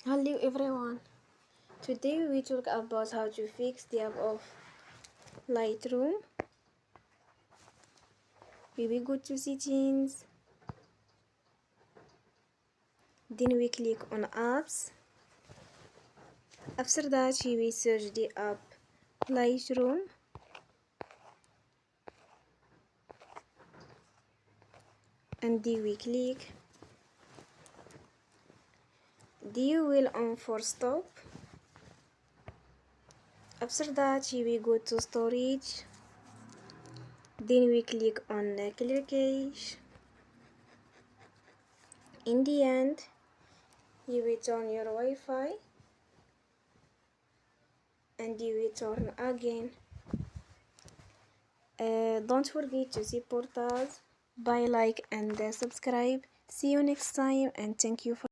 Hello everyone. Today we talk about how to fix the app of Lightroom. We will go to settings. Then we click on apps. After that we will search the app Lightroom. And then we click. Then we will on for stop. After that we will go to storage. Then we click on clear cache. In the end, you will turn your Wi-Fi and you will turn again. Don't forget to support us by like and subscribe. See you next time and thank you for